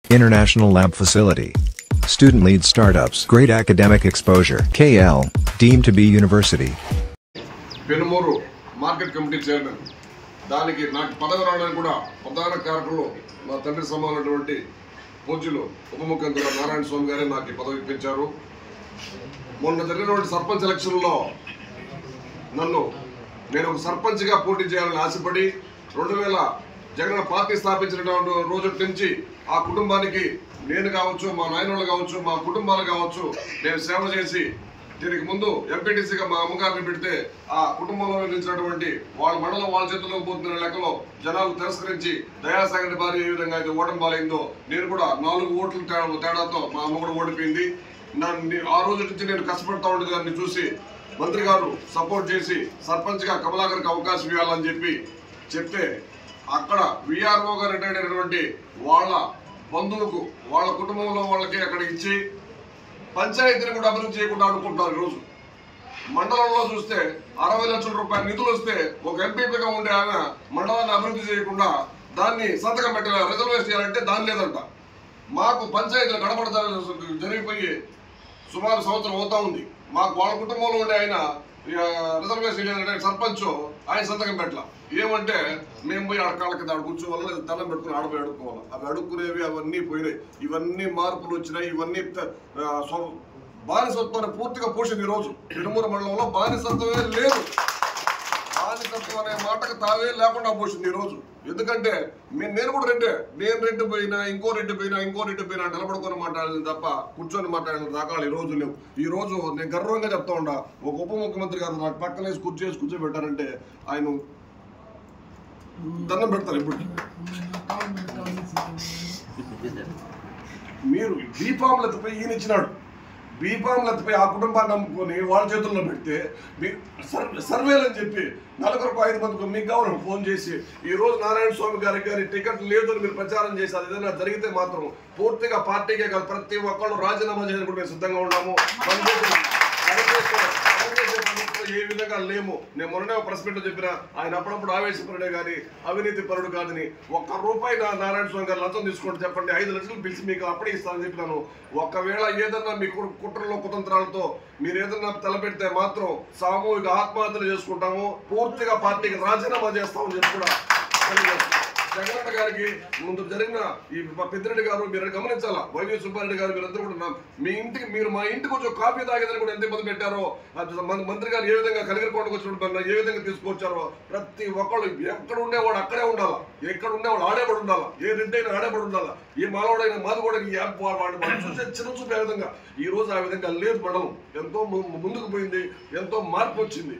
International lab facility. Student-lead startups. Great academic exposure. KL, deemed to be university. Penumuru market committee chairman దానికి నాకు పదవి రావడానికి కూడా ప్రధాన కారకులు నా తండ్రి సమానమైనటువంటి పూజ్యులు ఉప ముఖ్యమంత్రి నారాయణ స్వామి గారే నాకు ఈ పదవి ఇప్పించారు. మొన్న జరిగినటువంటి సర్పంచ్ ఎలక్షన్లో నేను ఒక సర్పంచ్గా పోటీ చేయాలని ఆశపడి 2000 జగన్ పార్టీ స్థాపించినటువంటి రోజు నుంచి ఆ కుటుంబానికి నేను కావచ్చు, మా నాయనోళ్ళు కావచ్చు, మా కుటుంబాలు కావచ్చు, నేను సేవ చేసి దీనికి ముందు ఎంపీటీసీగా మా అమ్మగారిని పెడితే ఆ కుటుంబంలో నిలిచినటువంటి వాళ్ళ మండలం వాళ్ళ చేతుల్లోకి పోతున్న లెక్కలో జనాలు తిరస్కరించి దయాసాగర్ భార్య ఏ విధంగా అయితే ఓటమి పాలైందో నేను కూడా 4 ఓట్ల తేడాతో మా అమ్మ కూడా ఓడిపోయింది. ఆ రోజు నుంచి నేను కష్టపడతా ఉండేది దాన్ని చూసి మంత్రి గారు సపోర్ట్ చేసి సర్పంచ్గా కమలాకర్కి అవకాశం ఇవ్వాలని చెప్తే అక్కడ విఆర్ఓ గా రిటైర్డ్ అయినటువంటి వాళ్ళ బంధువులకు వాళ్ళ కుటుంబంలో వాళ్ళకి అక్కడ ఇచ్చి పంచాయతీని కూడా అభివృద్ధి చేయకుండా అనుకుంటారు. ఈరోజు మండలంలో చూస్తే 60 లక్షల రూపాయల నిధులు వస్తే ఒక ఎంపీపీగా ఉండే ఆయన మండలాన్ని అభివృద్ధి చేయకుండా దాన్ని సంతకం పెట్టాలి, రిజర్వేషన్ చేయాలంటే దాని లేదంట. మాకు పంచాయతీలు గడపడ జరిగిపోయి సుమారు సంవత్సరం అవుతా ఉంది. మాకు వాళ్ళ కుటుంబంలో ఉండే ఆయన రిజర్వేషన్ చేయాలంటే సర్పంచ్ ఆయన సంతకం పెట్టాల. ఏమంటే మేము పోయి ఆడకాళ్ళ కింద ఆడ కూర్చోవాలి, దండం పెట్టుకుని ఆడపోయి అడుక్కోవాలి. అవి అడుక్కునేవి అవన్నీ పోయినాయి. ఇవన్నీ మార్పులు వచ్చినాయి. ఇవన్నీ బానిసత్వాన్ని పూర్తిగా పోషింది. ఈరోజు పెనుమూరు మండలంలో బానిసత్వమే లేదు. బానిసత్వం అనే మాటకు తావే లేకుండా పోసింది ఈరోజు. ఎందుకంటే నేను కూడా రెడ్డి పోయినా ఇంకో రెడ్డి పోయినా నిలబడుకొని మాట్లాడాలి తప్ప కూర్చొని మాట్లాడిన దాఖలాలు ఈ రోజు లేవు. ఈ రోజు నేను గర్వంగా చెప్తా ఉండా, ఒక ఉప ముఖ్యమంత్రి గారు నాకు పక్కనేసి కూర్చోబెట్టారంటే ఆయన దండం పెడతారు. ఇప్పుడు మీరు బీఫామ్లతపై ఈయన ఇచ్చినాడు. బీఫామ్లతపై ఆ కుటుంబాన్ని నమ్ముకొని వాళ్ళ చేతుల్లో పెడితే సర్వేలు అని చెప్పి 4-5 మందికి మీకు కావాలి ఫోన్ చేసి ఈ రోజు నారాయణ స్వామి గారి టికెట్ లేదు అని మీరు ప్రచారం చేసి అది ఏదైనా జరిగితే మాత్రం పూర్తిగా పార్టీకే కాదు ప్రతి ఒక్కళ్ళు రాజీనామా చేయడానికి కూడా మేము సిద్ధంగా ఉన్నాము. ఏ విధంగా లేము. నేను మొన్ననే ప్రెస్ మీట్ లో చెప్పిన ఆయన అప్పుడప్పుడు ఆవేశపరుడే కానీ అవినీతి పరుడు కాదని. ₹1 నారాయణ స్వామి గారు లంచం తీసుకోండి చెప్పండి, 5 లక్షలు పిలిచి మీకు అప్పుడే ఇస్తానని చెప్పినాను. ఒకవేళ ఏదన్నా మీ కుట్రలో కుతంత్రాలతో మీరు ఏదన్నా తలపెడితే మాత్రం సామూహిక ఆత్మహత్యలు చేసుకుంటాము, పూర్తిగా పార్టీకి రాజీనామా చేస్తామని చెప్పి కూడా జగన్ గారికి ముందు జరిగిన ఈ పెద్దిరెడ్డి గారు మీరు గమనించాలా, వైవి సుబ్బారెడ్డి గారు మీరందరూ కూడా మీరు మా ఇంటికి వచ్చి కాఫీ తాగేదని కూడా ఎంత ఇబ్బంది పెట్టారో, మంత్రి గారు ఏ విధంగా కలిగిరికొండకు వచ్చినప్పుడు ఏ విధంగా తీసుకొచ్చారో ప్రతి ఒక్కళ్ళు ఎక్కడ ఉండేవాడు అక్కడే ఉండాలా, ఎక్కడ ఉండేవాడు ఆడేపడి ఉండాలా, ఏ రెడ్డి అయినా ఆడేపడి ఉండాలా, ఏ మాలవాడైనా మాదిగోడైనా ఈ యాప్ వాడు చూసే చిన్న చూపే విధంగా ఈ రోజు ఆ విధంగా లేదు. మండలం ఎంతో ముందుకు పోయింది, ఎంతో మార్పు వచ్చింది.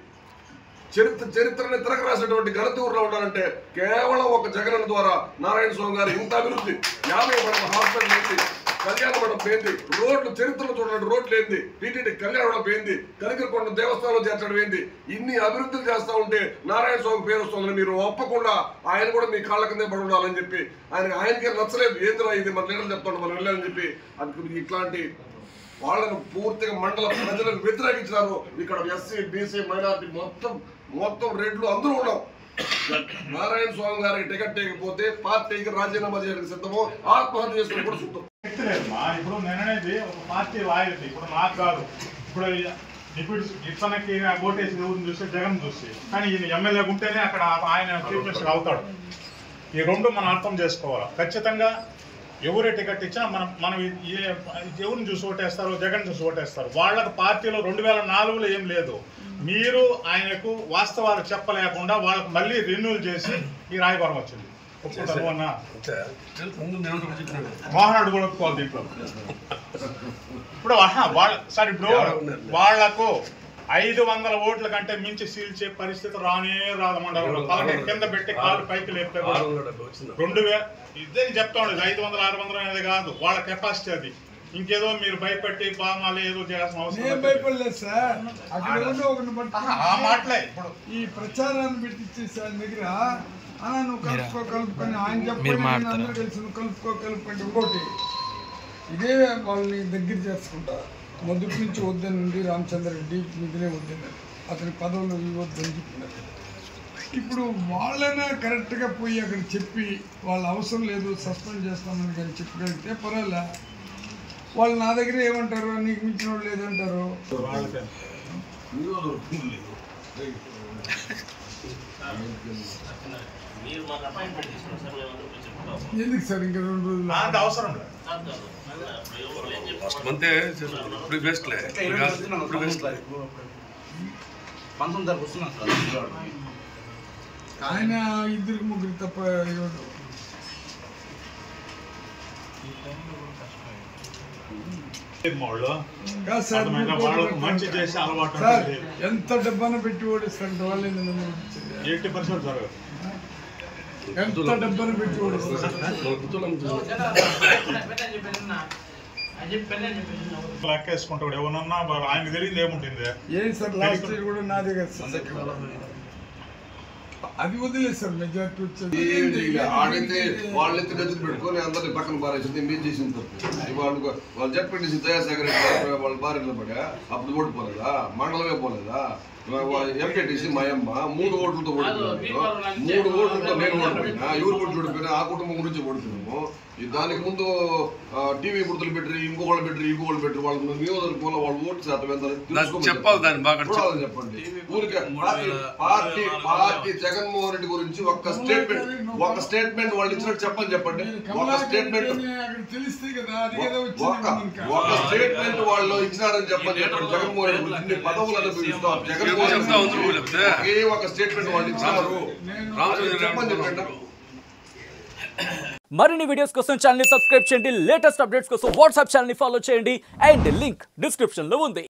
చరిత్రని తిరగరాసినటువంటి ఘనత ఊర్లో ఉండాలంటే కేవలం ఒక జగన్ ద్వారా నారాయణ స్వామి గారు ఇంత అభివృద్ధి 50 మండపం హాస్పిటల్ ఏంది, కళ్యాణ మండపం ఏంది, రోడ్లు చరిత్రలో చూడండి రోడ్లు ఏంది, టీటీడీ కళ్యాణ మండపం ఏంది, కలిగిరికొండ దేవస్థానంలో చేర్చడం ఏంది, ఇన్ని అభివృద్ధులు చేస్తా ఉంటే నారాయణ స్వామి పేరు వస్తుందని మీరు ఒప్పకుండా ఆయన కూడా మీ కాళ్ళ కిందే పడి ఉండాలని చెప్పి ఆయనకే నచ్చలేదు. ఏందిరా ఇది మన లీడర్లు చెప్తాడు మనం వెళ్ళాలని చెప్పి అది ఇట్లాంటి వాళ్ళను పూర్తిగా మండల ప్రజలకు వ్యతిరేకించినారు. ఇక్కడ ఎస్సీ బీసీ మైనారిటీ మొత్తం రెడ్లు అందరూ ఉన్నాం. నారాయణ స్వామి గారికి టికెట్ లేకపోతే పార్టీకి రాజీనామా చేయడానికి సిద్ధమో ఆత్మహత్య చేసుకుని కూడా సిద్ధం. ఇప్పుడు నేననేది ఒక పార్టీ వాయిది. ఇప్పుడు నాకు కాదు, ఇప్పుడు ఇతనికి ఓటేసి ఊరిని చూస్తే జగన్ చూస్తే, కానీ ఈయన ఎమ్మెల్యే ఉంటేనే అక్కడ ఆయన చీఫ్ మినిస్టర్ అవుతాడు. ఈ రెండు మనం అర్థం చేసుకోవాలి. ఖచ్చితంగా ఎవరే టికెట్ ఇచ్చినా మనం ఎవరిని చూసి ఓటేస్తారు, జగన్ చూసి ఓటేస్తారు. వాళ్ళకి పార్టీలో 2004లో ఏం లేదు. మీరు ఆయనకు వాస్తవాలు చెప్పలేకుండా వాళ్ళకు మళ్ళీ రెన్యూల్ చేసి ఈ రాయబారం వచ్చింది. మోహనాడు కూడా ఒప్పుకోవాలి దీంట్లో. ఇప్పుడు వాళ్లకు 500 ఓట్ల కంటే మించి సీల్చే పరిస్థితి రాదు. మండలంలో తలకి కింద పెట్టి కాలు పైకి లేపితే 2000 ఇదే చెప్తా ఉండేది. 500, 600 అనేది కాదు వాళ్ళ కెపాసిటీ. అది ఇంకేదో మీరు భయపెట్టి బామాలు ఏదో చేయాల్సిన అవసరం భయపడలేదు సార్. అక్కడ ఆ మాటలే ఇప్పుడు ఈ ప్రచారాన్ని పెట్టించేసి ఆయన దగ్గర నువ్వు కలుపుకొని ఆయన చెప్పండి అందరూ కలిసి నువ్వు కలుపుకొని ఇంకోటి ఇదే వాళ్ళని దగ్గర చేసుకుంటా. మొదటి నుంచి వద్దనండి రామచంద్ర రెడ్డి నిధులే వద్దన్నారు, అతని పదవులు ఇవ్వద్దని చెప్పినారు. ఇప్పుడు వాళ్ళైనా కరెక్ట్గా పోయి అక్కడ చెప్పి వాళ్ళ అవసరం లేదు సస్పెండ్ చేస్తామని కానీ చెప్పగలిగితే పర్వాలే. వాళ్ళు నా దగ్గర ఏమంటారు, నీకు మించిన వాళ్ళు లేదంటారు. ఎందుకు సార్ ఇంకా 2 రోజులు అవసరం ఆయన 2-3 తప్ప ఎవరు మంచి చేసే అలవాటు ఎంత డబ్బాన పెట్టి ఓడిస్తారంటే వాళ్ళు 80% జరగదు. ఎంత డబ్బాన పెట్టి ఓడిస్తారు. లెక్క వేసుకుంటాడు ఏమన్నా ఆయనకు తెలియదు ఏముంటుంది. ఏం సార్ లాస్ట్ ఇయర్ కూడా నాదే కదా సార్, అది వదిలేదు సార్ మెజార్టీ వచ్చేది. ఆడైతే వాళ్ళైతే గదిలి పెట్టుకొని అందరినీ పక్కన పారేసింది మీరు చేసిన తప్పు. వాళ్ళు చెప్పేసి తయారు సెక్రటరీ వాళ్ళ భార్యలో పడా అప్పుడు ఓడిపోలేదా, మండలమే పోలేదా, ఎంపీటీసీ మా అమ్మ 3 ఓట్లతో ఓడిపోయాను, 3 ఓట్లతో నేను ఓడిపోయినా, ఎవరు ఓట్లు ఓడిపోయినా ఆ కుటుంబం గురించి ఓడిపోయినాము. దానికి ముందు టీవీ గుర్తులు పెట్టి ఇంకోళ్ళు పెట్టి వాళ్ళ నియోజకవర్గంలో వాళ్ళ ఓటు శాతం ఎంత చెప్పాలి చెప్పండి. ఊరికే పార్టీ జగన్మోహన్ రెడ్డి గురించి ఒక స్టేట్మెంట్ వాళ్ళు ఇచ్చినట్టు చెప్పండి. ఒక స్టేట్మెంట్ ఒక స్టేట్మెంట్ వాళ్ళు ఇచ్చినారని చెప్పండి. జగన్మోహన్ రెడ్డి గురించి ఇన్ని పదవులు అనుభవిస్తాం. జగన్మోహన్ రెడ్డి ఒకే ఒక స్టేట్మెంట్ వాళ్ళు ఇచ్చినారు చెప్పండి. మరిన్ని వీడియోస్ కోసం ఛానల్ ని సబ్స్క్రైబ్ చేయండి. లేటెస్ట్ అప్డేట్స్ కోసం వాట్సాప్ ఛానల్ ని ఫాలో చేయండి. అండ్ లింక్ డిస్క్రిప్షన్ లో ఉంది.